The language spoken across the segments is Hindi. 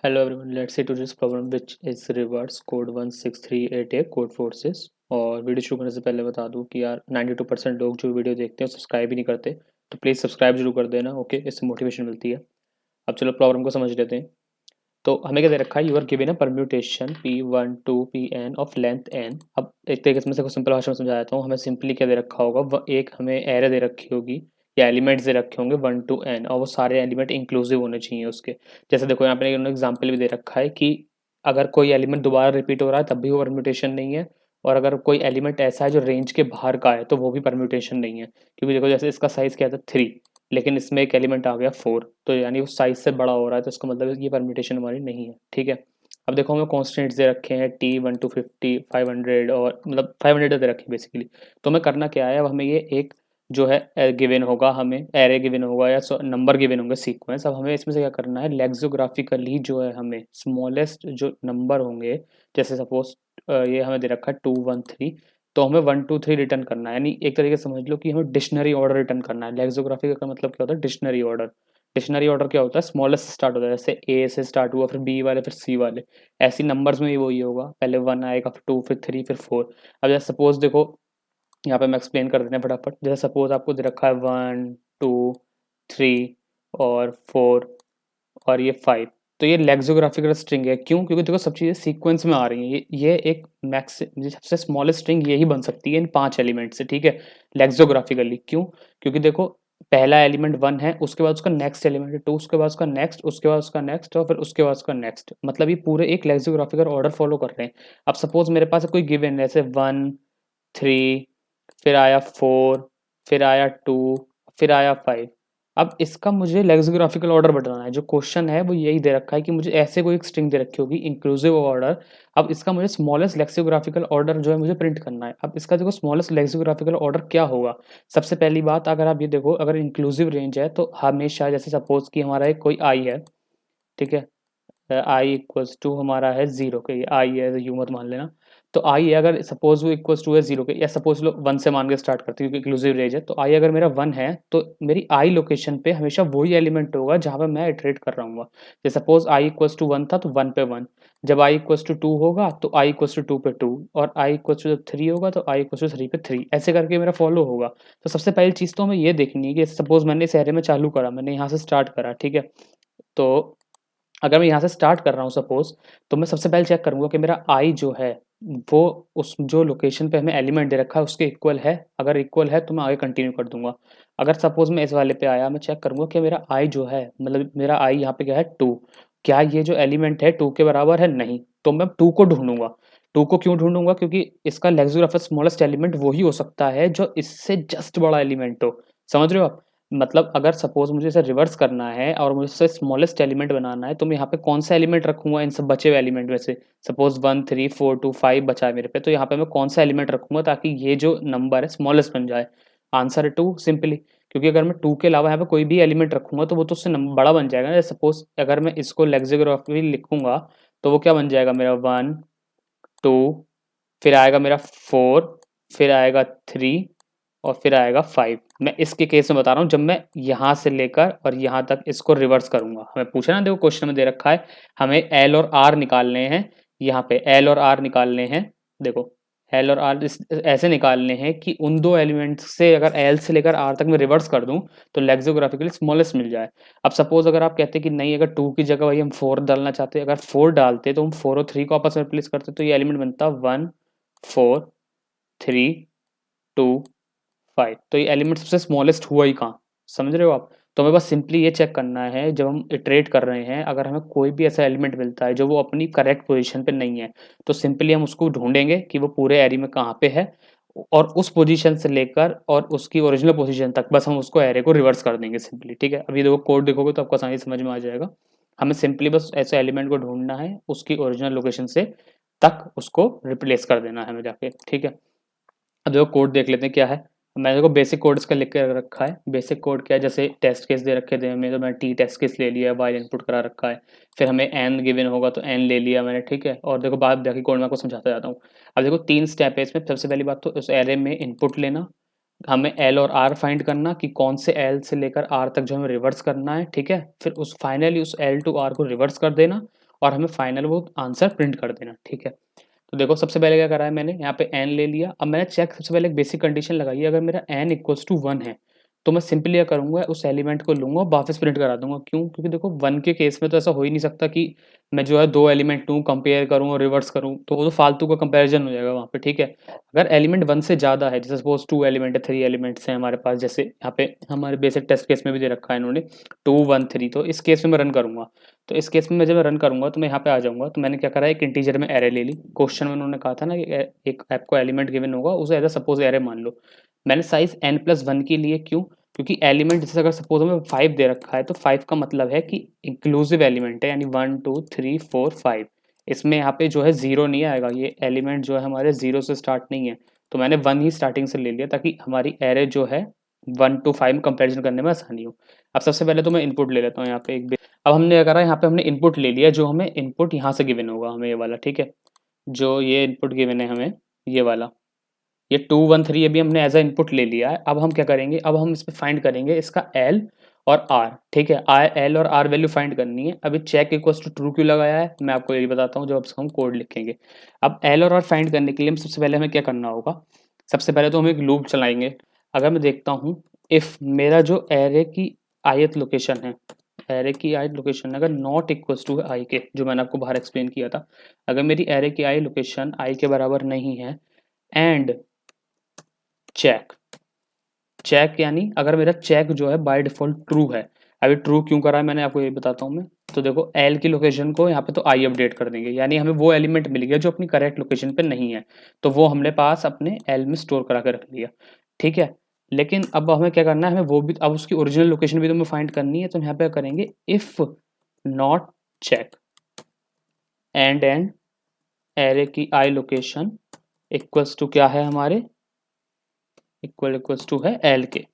Hello everyone, let's see to this problem which is reverse code 16388 code forces। और वीडियो शुरू करने से पहले बता दूं कि यार 92% लोग जो वीडियो देखते हैं सब्सक्राइब ही नहीं करते, तो प्लीज़ सब्सक्राइब जरूर कर देना। ओके, इससे मोटिवेशन मिलती है। अब चलो प्रॉब्लम को समझ लेते हैं। तो हमें क्या दे रखा है, you are given a permutation P1 2 Pn of length n। अब एक तरीके से मैं इसको सिंपल भाषा में समझा देता हूँ। हमें सिंपली क्या दे रखा होगा, एक हमें एरे दे रखी होगी या एलिमेंट्स दे रखे होंगे 1 to n, और वो सारे एलिमेंट इंक्लूसिव होने चाहिए उसके। जैसे देखो यहाँ पे एग्जाम्पल भी दे रखा है कि अगर कोई एलिमेंट दोबारा रिपीट हो रहा है तब भी वो परम्यूटेशन नहीं है, और अगर कोई एलिमेंट ऐसा है जो रेंज के बाहर का है तो वो भी परम्यूटेशन नहीं है। क्योंकि देखो जैसे इसका साइज क्या था 3, लेकिन इसमें एक एलिमेंट आ गया 4, तो यानी वो साइज से बड़ा हो रहा है, तो इसका मतलब ये परम्यूटेशन हमारी नहीं है। ठीक है। अब देखो हमें कॉन्स्टेंट्स दे रखे हैं T1 to 50 500, और मतलब 500 दे रखे हैं बेसिकली। तो हमें करना क्या है, अब हमें ये एक जो है गिवन होगा, हमें एरे गिवन होगा या नंबर गिवन होंगे सीक्वेंस। अब हमें इसमें से क्या करना है, लेक्सोग्राफिकली जो है हमें स्मॉलेस्ट जो नंबर होंगे, जैसे सपोज ये हमें दे रखा है 2 1 3, तो हमें 1 2 3 रिटर्न करना है। यानी एक तरीके से समझ लो कि हमें डिक्शनरी ऑर्डर रिटर्न करना है। लेक्सोग्राफी का मतलब क्या होता है, डिक्शनरी ऑर्डर। डिक्शनरी ऑर्डर क्या होता है, स्मॉलेस्ट से स्टार्ट होता है, जैसे ए से स्टार्ट हुआ, फिर बी वाले, फिर सी वाले। ऐसी नंबर्स में भी वही होगा, पहले 1 आएगा, फिर 2, फिर 3, फिर 4। अब जैसे सपोज देखो यहाँ पे मैं एक्सप्लेन कर देते हैं फटाफट। जैसे सपोज आपको दे रखा है 1 2 3 और 4 और ये 5, तो ये लेक्सोग्राफिकल स्ट्रिंग है। क्यों? क्योंकि देखो सब चीज़ें सीक्वेंस में आ रही हैं। ये एक मैक्स सबसे स्मॉलेस्ट स्ट्रिंग यही बन सकती है इन 5 एलिमेंट से। ठीक है, लेक्सोग्राफिकली। क्यों? क्योंकि देखो पहला एलिमेंट 1 है, उसके बाद उसका नेक्स्ट एलिमेंट है 2, उसके बाद उसका नेक्स्ट, उसके बाद उसका नेक्स्ट, और फिर उसके बाद उसका नेक्स्ट। मतलब ये पूरे एक लेक्सोग्राफिकल ऑर्डर फॉलो कर रहे हैं। अब सपोज मेरे पास कोई गिवन है, जैसे 1 3, फिर आया 4, फिर आया 2, फिर आया 5। अब इसका मुझे लेक्सिकोग्राफिकल ऑर्डर बताना है। जो क्वेश्चन है वो यही दे रखा है कि मुझे ऐसे कोई एक स्ट्रिंग दे रखी होगी इंक्लूसिव ऑर्डर। अब इसका मुझे स्मॉलेस्ट लेक्सिकोग्राफिकल ऑर्डर जो है मुझे प्रिंट करना है। अब इसका देखो स्मॉलेस्ट लेक्सिकोग्राफिकल ऑर्डर क्या होगा। सबसे पहली बात, अगर आप ये देखो, अगर इंक्लूसिव रेंज है तो हमेशा, जैसे सपोज कि हमारा एक कोई आई है, ठीक है, आई इक्वल्स टू हमारा है 0 के, आई है यू मत मान लेना। तो आई है, अगर सपोज वो इक्वल्स टू है 0 के, या सपोज लो 1 से मान के स्टार्ट करते हैं क्योंकि इंक्लूसिव रेंज है। तो आई अगर मेरा 1 है तो मेरी आई लोकेशन पे हमेशा वही एलिमेंट होगा जहाँ पे मैं इटरेट कर रहा हूँ। जैसे सपोज आई इक्वल्स टू 1 था तो 1 पे 1, जब आई इक्वल्स टू 2 होगा तो आई इक्वल्स टू 2 पे 2, और आई इक्वल्स टू 3 होगा तो आई इक्वल्स टू 3 पे 3, ऐसे करके मेरा फॉलो होगा। तो सबसे पहली चीज़ तो हमें ये देखनी है कि सपोज मैंने इस एरे में चालू करा, मैंने यहाँ से स्टार्ट करा, ठीक है। तो अगर मैं यहाँ से स्टार्ट कर रहा हूँ सपोज़, तो मैं सबसे पहले चेक करूँगा कि मेरा आई जो है, वो उस जो लोकेशन पे हमें एलिमेंट दे रखा है उसके इक्वल है। अगर इक्वल है तो मैं आगे कंटिन्यू कर दूँगा। अगर सपोज़ मैं इस वाले पे आया, मैं चेक करूँगा कि मेरा आई जो है, मतलब मेरा आई यहाँ पे क्या है 2, क्या ये जो एलिमेंट है 2 के बराबर है? नहीं। तो मैं 2 को ढूँढूँगा। 2 को क्यों ढूँढूँगा? क्योंकि इसका लेक्सिकोग्राफर स्मॉलेस्ट एलिमेंट वो ही हो सकता है जो इससे जस्ट बड़ा एलिमेंट हो। समझ रहे हो आप? मतलब अगर सपोज़ मुझे इसे रिवर्स करना है और मुझे इससे स्मॉलेस्ट एलिमेंट बनाना है, तो मैं यहाँ पे कौन-सा एलिमेंट रखूँगा इन सब बचे हुए एलिमेंट में से? सपोज़ 1 3 4 2 5 बचा है मेरे पे, तो यहाँ पे मैं कौन-सा एलिमेंट रखूँगा ताकि ये जो नंबर है स्मॉलेस्ट बन जाए? आंसर है 2 सिंपली। क्योंकि अगर मैं 2 के अलावा यहाँ पे कोई भी एलिमेंट रखूँगा तो वो तो उससे नम बड़ा बन जाएगा ना। सपोज़ अगर मैं इसको लेक्सिकोग्राफिकली लिखूँगा, तो वो क्या बन जाएगा मेरा 1 2, फिर आएगा मेरा 4, फिर आएगा 3, और फिर आएगा 5। मैं इसके केस में बता रहा हूँ जब मैं यहाँ से लेकर और यहाँ तक इसको रिवर्स करूँगा। हमें पूछा ना, देखो क्वेश्चन में दे रखा है हमें एल और आर निकालने हैं। यहाँ पे एल और आर निकालने हैं। देखो एल और आर ऐसे निकालने हैं कि उन दो एलिमेंट्स से अगर एल से लेकर आर तक मैं रिवर्स कर दूँ तो लेक्सिकोग्राफिकली स्मॉलेस्ट मिल जाए। अब सपोज अगर आप कहते कि नहीं, अगर 2 की जगह वही हम 4 डालना चाहते हैं, अगर 4 डालते तो हम 4 और 3 को आपस में रिप्लेस करते तो ये एलिमेंट बनता 1 4 3 2 5। तो ये एलिमेंट सबसे स्मॉलेस्ट हुआ ही कहाँ? समझ रहे हो आप? तो हमें बस सिंपली ये चेक करना है, जब हम इटरेट कर रहे हैं, अगर हमें कोई भी ऐसा एलिमेंट मिलता है जो वो अपनी करेक्ट पोजीशन पे नहीं है, तो सिंपली हम उसको ढूँढेंगे कि वो पूरे एरे में कहाँ पे है, और उस पोजीशन से लेकर और उसकी ओरिजिनल पोजीशन तक बस हम उसको एरे को रिवर्स कर देंगे सिंपली, ठीक है? अभी देखो कोड देखोगे तो आपको आसानी से समझ में आ जाएगा। हमें सिंपली बस ऐसे एलिमेंट को ढूँढना है, उसकी ओरिजिनल लोकेशन से तक उसको रिप्लेस कर देना है हमें जाके, ठीक है? अब देखो कोड देख लेते हैं क्या है। मैंने देखो बेसिक कोड इसका लिख के रखा है। बेसिक कोड क्या है, जैसे टेस्ट केस दे रखे थे हमें, तो मैं टी टेस्ट केस ले लिया, वाइल इनपुट करा रखा है। फिर हमें एन गिवन होगा तो एन ले लिया मैंने, ठीक है। और देखो बात बाकी कोड मैं आपको समझाता जाता हूँ। अब देखो 3 स्टेप है इसमें। सबसे पहली बात तो उस एरे में इनपुट लेना, हमें एल और आर फाइंड करना कि कौन से एल से लेकर आर तक जो हमें रिवर्स करना है, ठीक है। फिर उस फाइनली उस एल टू आर को रिवर्स कर देना, और हमें फाइनल वो आंसर प्रिंट कर देना, ठीक है। तो देखो सबसे पहले क्या करा है मैंने, यहाँ पे n ले लिया। अब मैंने चेक सबसे पहले एक बेसिक कंडीशन लगाई है, अगर मेरा n इक्वल्स टू 1 है तो मैं सिंपली क्या करूँगा, उस एलिमेंट को लूँगा और वापस प्रिंट करा दूँगा। क्यों? क्योंकि देखो 1 के केस में तो ऐसा हो ही नहीं सकता कि मैं जो है 2 एलिमेंट लूँ, कंपेयर करूँ और रिवर्स करूँ, तो वो तो फालतू का कंपैरिजन हो जाएगा वहाँ पे, ठीक है। अगर एलिमेंट 1 से ज़्यादा है, जैसे सपोज़ 2 एलिमेंट है, 3 एलिमेंट्स हैं हमारे पास, जैसे यहाँ पे हमारे बेसिक टेस्ट केस में भी दे रखा है इन्होंने 2 1 3, तो इस केस में मैं रन करूँगा। तो इस केस में मैं जब रन करूँगा तो मैं यहाँ पे आ जाऊँगा, तो मैंने क्या करा, एक इंटीजर में एरे ले ली। क्वेश्चन में उन्होंने कहा था ना कि एक आपको एलिमेंट गिवन होगा, उसे एज अ सपोज एरे मान लो। मैंने साइज n+1 की लिए, क्यों? क्योंकि एलिमेंट जैसे अगर सपोज हमें 5 दे रखा है तो 5 का मतलब है कि इंक्लूसिव एलिमेंट है, यानी 1 2 3 4 5। इसमें यहाँ पे जो है 0 नहीं आएगा, ये एलिमेंट जो है हमारे 0 से स्टार्ट नहीं है। तो मैंने 1 ही स्टार्टिंग से ले लिया ताकि हमारी एरे जो है 1 to 5 में कंपेरिजन करने में आसानी हो। अब सबसे पहले तो मैं इनपुट ले लेता हूँ यहाँ पे एक। अब हमने क्या करा, यहाँ पे हमने इनपुट ले लिया, जो हमें इनपुट यहाँ से गिवन होगा, हमें ये वाला, ठीक है। जो ये इनपुट गिवन है हमें, ये वाला, ये 2 1 3 ये भी हमने एज अ इनपुट ले लिया है। अब हम क्या करेंगे, अब हम इसमें फाइंड करेंगे इसका एल और आर, ठीक है। आई एल और आर वैल्यू फाइंड करनी है। अभी चेक इक्वल्स टू ट्रू क्यों लगाया है मैं आपको ये बताता हूँ जब हम कोड लिखेंगे। अब एल और आर फाइंड करने के लिए हम सबसे पहले हमें क्या करना होगा, सबसे पहले तो हम एक लूप चलाएंगे। अगर मैं देखता हूँ इफ मेरा जो एरे की ith लोकेशन है, एरे की ith लोकेशन अगर नॉट इक्वल्स टू आई के, जो मैंने आपको बाहर एक्सप्लेन किया था, अगर मेरी एरे की आई लोकेशन आई के बराबर नहीं है, एंड चेक, चेक यानी अगर मेरा चेक जो है बाय डिफॉल्ट ट्रू है। अभी ट्रू क्यों करा है मैंने आपको ये बताता हूँ मैं। तो देखो एल की लोकेशन को यहाँ पे तो आई अपडेट कर देंगे, यानी हमें वो एलिमेंट मिल गया जो अपनी करेक्ट लोकेशन पे नहीं है, तो वो हमने पास अपने एल में स्टोर करा के रख लिया, ठीक है। लेकिन अब हमें क्या करना है, हमें वो भी अब उसकी ओरिजिनल लोकेशन भी तो हमें फाइंड करनी है। तो यहाँ पे करेंगे if not check and array की आई लोकेशन इक्वल्स टू क्या है हमारे, इक्वल्स टू है एल के।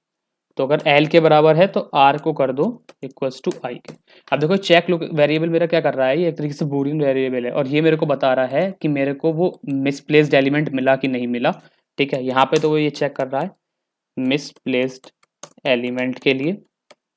तो अगर एल के बराबर है तो आर को कर दो इक्वल्स टू आई के। अब देखो चेक वेरिएबल मेरा क्या कर रहा है, ये एक तरीके से बूलियन वेरिएबल है, और ये मेरे को बता रहा है कि मेरे को वो मिसप्लेस्ड एलिमेंट मिला कि नहीं मिला, ठीक है। यहाँ पे तो वो ये चेक कर रहा है मिसप्लेस्ड एलिमेंट के लिए,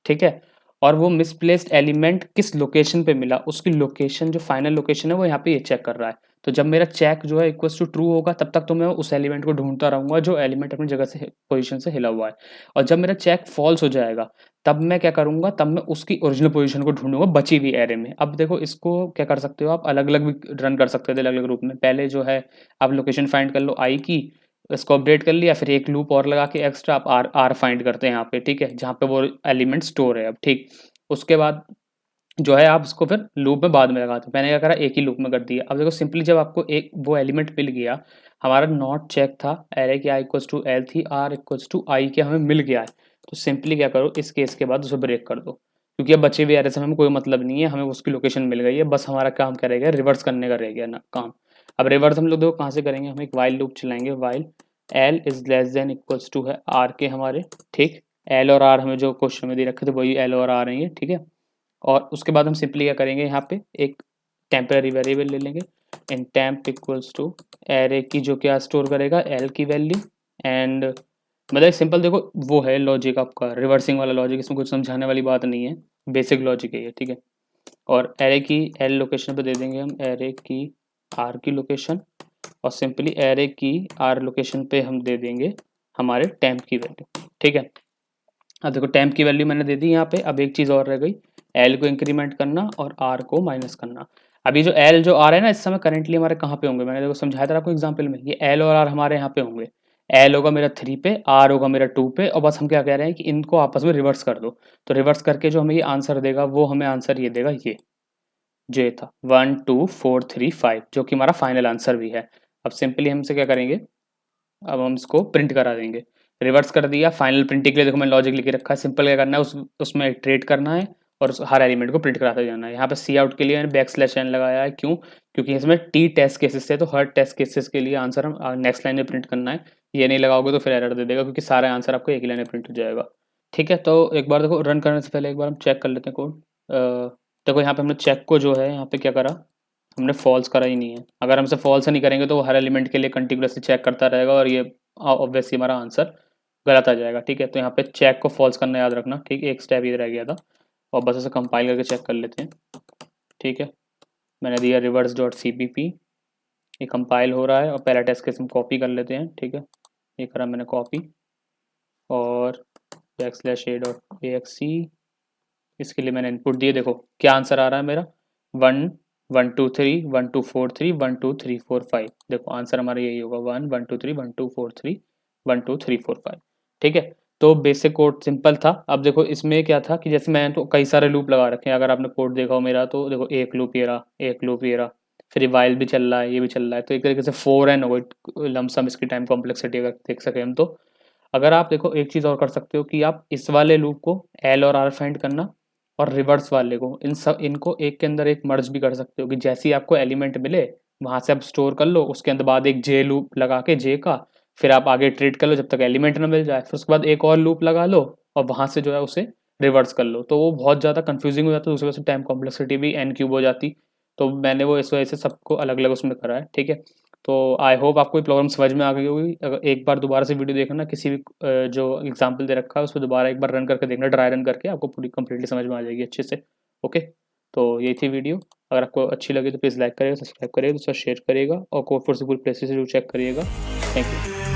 ठीक है। और वो मिसप्लेस्ड एलिमेंट किस लोकेशन पे मिला, उसकी लोकेशन जो फाइनल लोकेशन है वो यहाँ पे ये चेक कर रहा है। तो जब मेरा चेक जो है इक्वल्स टू ट्रू होगा तब तक तो मैं उस एलिमेंट को ढूंढता रहूंगा जो एलिमेंट अपनी जगह से पोजीशन से हिला हुआ है। और जब मेरा चेक फॉल्स हो जाएगा तब मैं क्या करूंगा, तब मैं उसकी ओरिजिनल पोजीशन को ढूंढूंगा बची हुई एरे में। अब देखो इसको क्या कर सकते हो आप, अलग अलग भी रन कर सकते थे, अलग अलग ग्रुप में। पहले जो है आप लोकेशन फाइंड कर लो आई की, इसको अपडेट कर लिया, फिर एक लूप और लगा के एक्स्ट्रा आप आर आर फाइंड करते हैं यहाँ पे, ठीक है, जहाँ पे वो एलिमेंट स्टोर है अब, ठीक। उसके बाद जो है आप इसको फिर लूप में बाद में लगाते हैं। मैंने क्या करा, एक ही लूप में कर दिया। अब देखो सिंपली जब आपको एक वो एलिमेंट मिल गया, हमारा नॉट चेक था, एरे की आई इक्वल्स टू एल थी, आर इक्वल्स टू आई के हमें मिल गया है, तो सिंपली क्या करो, इस केस के बाद उसे ब्रेक कर दो, क्योंकि अब बचे हुए एरे से हमें कोई मतलब नहीं है, हमें उसकी लोकेशन मिल गई है, बस हमारा काम क्या रहेगा, रिवर्स करने का रह गया ना काम। अब रिवर्स हम लोग देखो कहाँ से करेंगे, हम एक वाइल लूप चलाएंगे, while l is less than equals to है आर के हमारे, ठीक। एल और आर हमें जो क्वेश्चन में दे रखे थे वही एल और आर हैं ये, ठीक है। और उसके बाद हम सिंपली क्या करेंगे, यहाँ पे एक टेम्पररी वेरिएबल ले लेंगे, इन टेम्प इक्वल्स टू एरे की जो क्या स्टोर करेगा एल की वैल्यू, एंड मतलब सिंपल देखो वो है लॉजिक आपका रिवर्सिंग वाला लॉजिक, इसमें कुछ समझाने वाली बात नहीं है, बेसिक लॉजिक है ये, ठीक है। और एरे की एल लोकेशन पे दे देंगे हम एरे की आर की लोकेशन, और सिंपली एरे की आर लोकेशन पे हम दे देंगे हमारे टेम्प की वैल्यू, ठीक है। अब देखो टेम्प की वैल्यू मैंने दे दी यहाँ पे। अब एक चीज़ और रह गई, एल को इंक्रीमेंट करना और आर को माइनस करना। अभी जो एल जो आर है ना, इस समय करेंटली हमारे कहाँ पे होंगे, मैंने देखो समझाया था आपको एग्जाम्पल में, ये एल और आर हमारे यहाँ पे होंगे। एल होगा मेरा 3 पे, आर होगा मेरा 2 पे, और बस हम क्या कह रहे हैं कि इनको आपस में रिवर्स कर दो। तो रिवर्स करके जो हमें ये आंसर देगा वो हमें आंसर ये देगा, ये जो ये था 1 2 4 3 5, जो कि हमारा फाइनल आंसर भी है। अब सिंपली हमसे क्या करेंगे, अब हम इसको प्रिंट करा देंगे। रिवर्स कर दिया, फाइनल प्रिंटिंग के लिए देखो मैंने लॉजिक लिख के रखा है, सिंपल क्या करना है, उसमें इटरेट करना है और हर एलिमेंट को प्रिंट कराते जाना है। यहाँ पे सी आउट के लिए मैंने बैकस्लैश n लगाया है, क्यों? क्योंकि इसमें टी टेस्ट केसेस थे, तो हर टेस्ट केसेस के लिए आंसर हम नेक्स्ट लाइन में प्रिंट करना है। ये नहीं लगाओगे तो फिर एरर दे देगा, क्योंकि सारा आंसर आपको एक ही लाइन में प्रिंट हो जाएगा, ठीक है। तो एक बार देखो रन करने से पहले एक बार हम चेक कर लेते हैं कोड। देखो यहाँ पे हमने चेक को जो है यहाँ पे क्या करा, हमने फॉल्स करा ही नहीं है। अगर हमसे फॉल्स नहीं करेंगे तो वो हर एलिमेंट के लिए कंटिन्यूअसली चेक करता रहेगा, और ये ऑब्वियसली हमारा आंसर गलत आ जाएगा, ठीक है। तो यहाँ पे चेक को फॉल्स करना याद रखना, ठीक है। एक स्टेप ये रह गया था, और बस इसे कंपाइल करके चेक कर लेते हैं, ठीक है। मैंने दिया reverse.cpp, ये कंपाइल हो रहा है और पहला टेस्ट केस हम कॉपी कर लेते हैं, ठीक है। ये करा मैंने कॉपी और \a.axc, इसके लिए मैंने इनपुट दिए, देखो क्या आंसर आ रहा है मेरा 1 1 2 3 1 2 4 3 1 2 3 4 5, देखो आंसर हमारा यही होगा 1 1 2 3 1 2 4 3 1 2 3 4 5, ठीक है। तो बेसिक कोड सिंपल था। अब देखो इसमें क्या था कि जैसे मैंने तो कई सारे लूप लगा रखे हैं, अगर आपने कोड देखा हो मेरा तो देखो एक लूप ये रहा, एक लूप ये रहा, फिर ये वाइल भी चल रहा है, ये भी चल रहा है, तो एक तरीके से 4n हो गई लमसम इसकी टाइम कॉम्प्लेक्सिटी अगर देख सके हम तो। अगर आप देखो एक चीज़ और कर सकते हो कि आप इस वाले लूप को एल और आर फाइंड करना और रिवर्स वाले को इनको एक के अंदर एक मर्ज भी कर सकते हो कि जैसे ही आपको एलिमेंट मिले वहां से आप स्टोर कर लो, उसके अंदर बाद एक जे लूप लगा के जे का फिर आप आगे ट्रीट कर लो जब तक एलिमेंट ना मिल जाए, फिर उसके बाद एक और लूप लगा लो और वहां से जो है उसे रिवर्स कर लो, तो वो बहुत ज़्यादा कंफ्यूजिंग हो जाता है, उस वजह से टाइम कॉम्प्लेक्सिटी भी n क्यूब हो जाती। तो मैंने वो इस वजह से सबको अलग अलग उसमें करा है, ठीक है। तो आई होप आपको ये प्रॉब्लम समझ में आ गई होगी। अगर एक बार दोबारा से वीडियो देखना, किसी भी जो एग्जाम्पल दे रखा है उस पर दोबारा एक बार रन करके देखना, ड्राई रन करके आपको पूरी कंप्लीटली समझ में आ जाएगी अच्छे से। ओके, तो यही थी वीडियो। अगर आपको अच्छी लगी तो प्लीज़ लाइक करिएगा, सब्सक्राइब करिएगा, दूसरा शेयर करिएगा और कोड फोर से पूरी प्लेस से जरूर चेक करिएगा। Thank you.